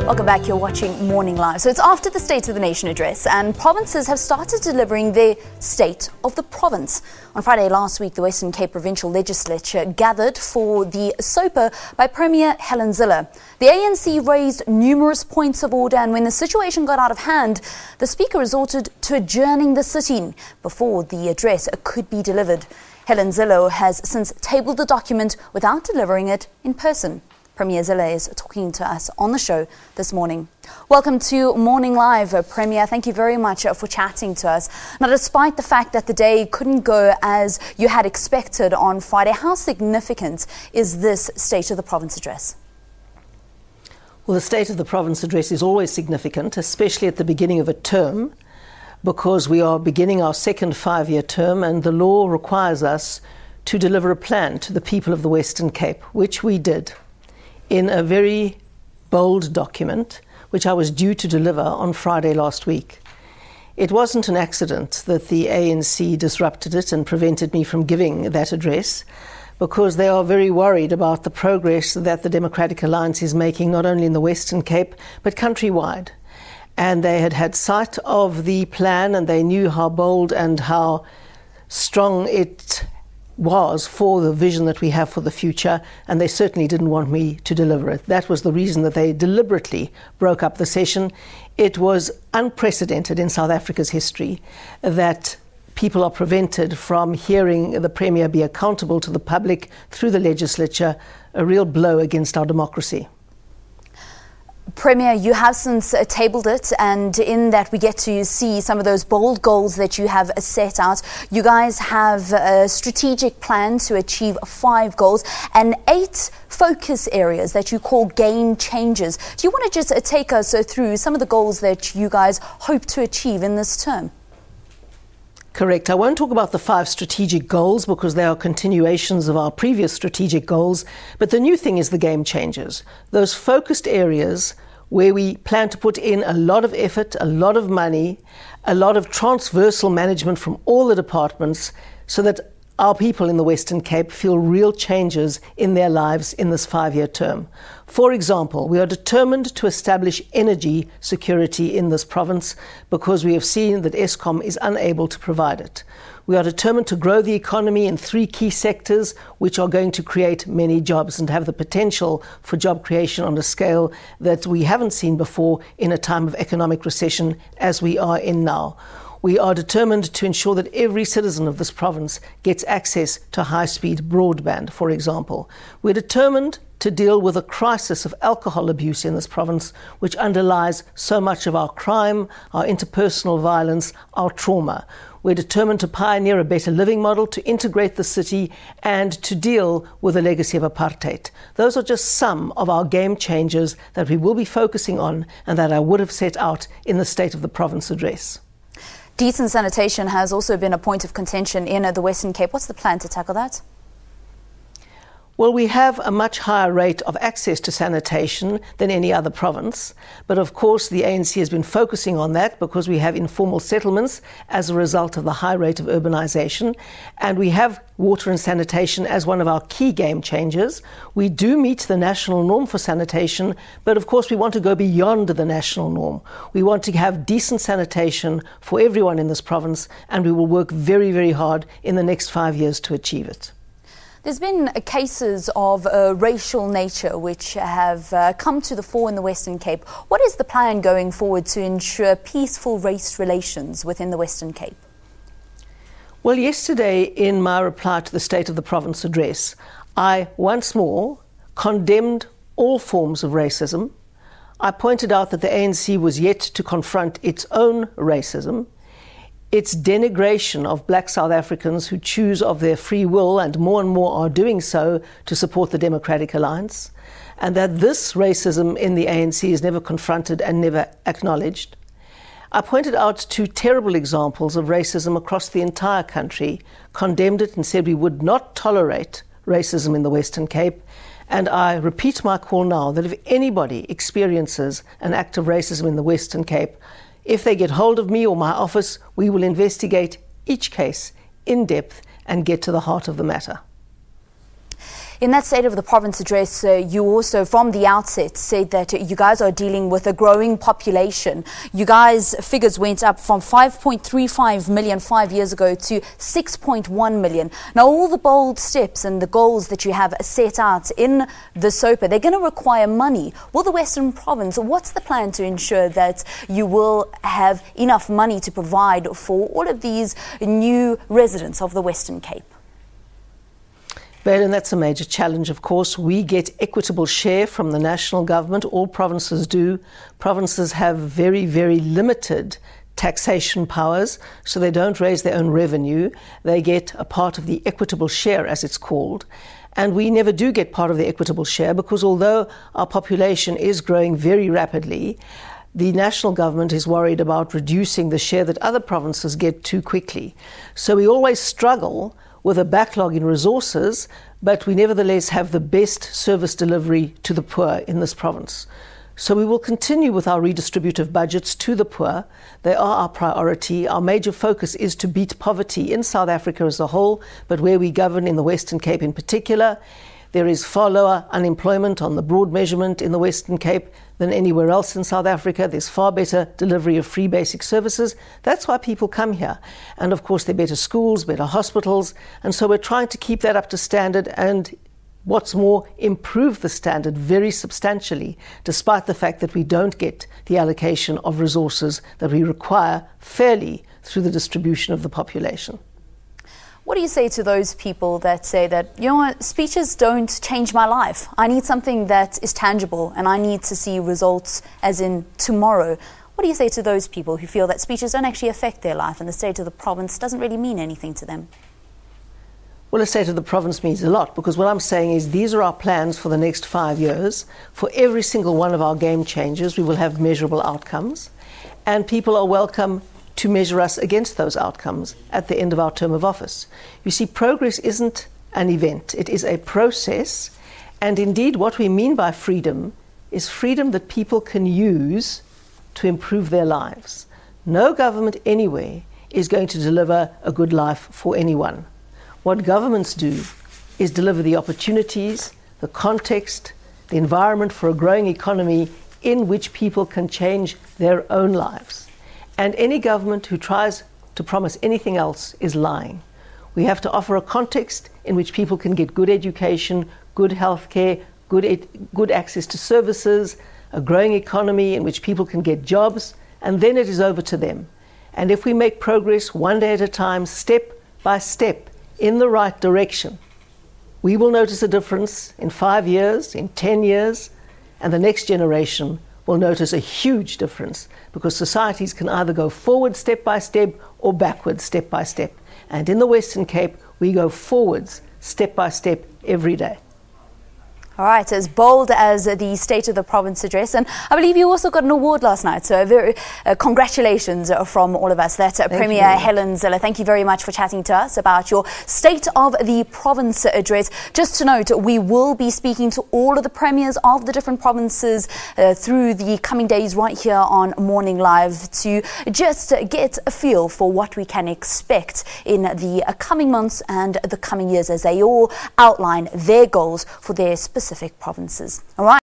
Welcome back. You're watching Morning Live. So it's after the State of the Nation address, and provinces have started delivering their State of the Province. On Friday last week, the Western Cape Provincial Legislature gathered for the SOPA by Premier Helen Zille. The ANC raised numerous points of order, and when the situation got out of hand, the Speaker resorted to adjourning the sitting before the address could be delivered. Helen Zille has since tabled the document without delivering it in person. Premier Zille is talking to us on the show this morning. Welcome to Morning Live, Premier. Thank you very much for chatting to us. Now, despite the fact that the day couldn't go as you had expected on Friday, how significant is this State of the Province address? Well, the State of the Province address is always significant, especially at the beginning of a term, because we are beginning our second 5-year term, and the law requires us to deliver a plan to the people of the Western Cape, which we did in a very bold document, which I was due to deliver on Friday last week. It wasn't an accident that the ANC disrupted it and prevented me from giving that address, because they are very worried about the progress that the Democratic Alliance is making, not only in the Western Cape, but countrywide. And they had had sight of the plan, and they knew how bold and how strong it was for the vision that we have for the future, and they certainly didn't want me to deliver it. That was the reason that they deliberately broke up the session. It was unprecedented in South Africa's history that people are prevented from hearing the Premier be accountable to the public through the legislature, a real blow against our democracy. Premier, you have since tabled it, and in that we get to see some of those bold goals that you have set out. You guys have a strategic plan to achieve 5 goals and 8 focus areas that you call game changers. Do you want to just take us through some of the goals that you guys hope to achieve in this term? Correct. I won't talk about the 5 strategic goals because they are continuations of our previous strategic goals, but the new thing is the game changers. Those focused areas where we plan to put in a lot of effort, a lot of money, a lot of transversal management from all the departments, so that our people in the Western Cape feel real changes in their lives in this 5-year term. For example, we are determined to establish energy security in this province because we have seen that Eskom is unable to provide it. We are determined to grow the economy in 3 key sectors which are going to create many jobs and have the potential for job creation on a scale that we haven't seen before in a time of economic recession as we are in now. We are determined to ensure that every citizen of this province gets access to high-speed broadband, for example. We're determined to deal with a crisis of alcohol abuse in this province, which underlies so much of our crime, our interpersonal violence, our trauma. We're determined to pioneer a better living model, to integrate the city, and to deal with the legacy of apartheid. Those are just some of our game changers that we will be focusing on and that I would have set out in the State of the Province address. Decent sanitation has also been a point of contention in the Western Cape. What's the plan to tackle that? Well, we have a much higher rate of access to sanitation than any other province. But of course, the ANC has been focusing on that because we have informal settlements as a result of the high rate of urbanization. And we have water and sanitation as one of our key game changers. We do meet the national norm for sanitation, but of course we want to go beyond the national norm. We want to have decent sanitation for everyone in this province, and we will work very, very hard in the next 5 years to achieve it. There's been cases of racial nature which have come to the fore in the Western Cape. What is the plan going forward to ensure peaceful race relations within the Western Cape? Well, yesterday in my reply to the State of the Province address, I once more condemned all forms of racism. I pointed out that the ANC was yet to confront its own racism, its denigration of black South Africans who choose of their free will, and more are doing so, to support the Democratic Alliance, and that this racism in the ANC is never confronted and never acknowledged. I pointed out 2 terrible examples of racism across the entire country, condemned it and said we would not tolerate racism in the Western Cape, and I repeat my call now that if anybody experiences an act of racism in the Western Cape, if they get hold of me or my office, we will investigate each case in depth and get to the heart of the matter. In that State of the Province address, you also, from the outset, said that you guys are dealing with a growing population. You guys' figures went up from 5.35 million 5 years ago to 6.1 million. Now, all the bold steps and the goals that you have set out in the SOPA, they're going to require money. Will the Western Province, what's the plan to ensure that you will have enough money to provide for all of these new residents of the Western Cape? And that's a major challenge, of course. We get equitable share from the national government. All provinces do. Provinces have very, very limited taxation powers, so they don't raise their own revenue. They get a part of the equitable share, as it's called. And we never do get part of the equitable share because although our population is growing very rapidly, the national government is worried about reducing the share that other provinces get too quickly. So we always struggle with a backlog in resources, but we nevertheless have the best service delivery to the poor in this province. So we will continue with our redistributive budgets to the poor. They are our priority. Our major focus is to beat poverty in South Africa as a whole, but where we govern in the Western Cape in particular. There is far lower unemployment on the broad measurement in the Western Cape than anywhere else in South Africa. There's far better delivery of free basic services. That's why people come here. And of course, there are better schools, better hospitals. And so we're trying to keep that up to standard and, what's more, improve the standard very substantially, despite the fact that we don't get the allocation of resources that we require fairly through the distribution of the population. What do you say to those people that say that, you know what, speeches don't change my life? I need something that is tangible and I need to see results as in tomorrow. What do you say to those people who feel that speeches don't actually affect their life and the state of the province doesn't really mean anything to them? Well, the state of the province means a lot because what I'm saying is these are our plans for the next 5 years. For every single one of our game changers, we will have measurable outcomes, and people are welcome to measure us against those outcomes at the end of our term of office. You see, progress isn't an event, it is a process, and indeed what we mean by freedom is freedom that people can use to improve their lives. No government anywhere is going to deliver a good life for anyone. What governments do is deliver the opportunities, the context, the environment for a growing economy in which people can change their own lives. And any government who tries to promise anything else is lying. We have to offer a context in which people can get good education, good healthcare, good access to services, a growing economy in which people can get jobs, and then it is over to them. And if we make progress one day at a time, step by step, in the right direction, we will notice a difference in 5 years, in 10 years, and the next generation will notice a huge difference because societies can either go forward step by step or backwards step by step. And in the Western Cape, we go forwards step by step every day. All right, as bold as the State of the Province address. And I believe you also got an award last night, so very congratulations from all of us. That's Premier Helen Zille. Thank you very much for chatting to us about your State of the Province address. Just to note, we will be speaking to all of the premiers of the different provinces through the coming days right here on Morning Live to just get a feel for what we can expect in the coming months and the coming years as they all outline their goals for their specific provinces. All right.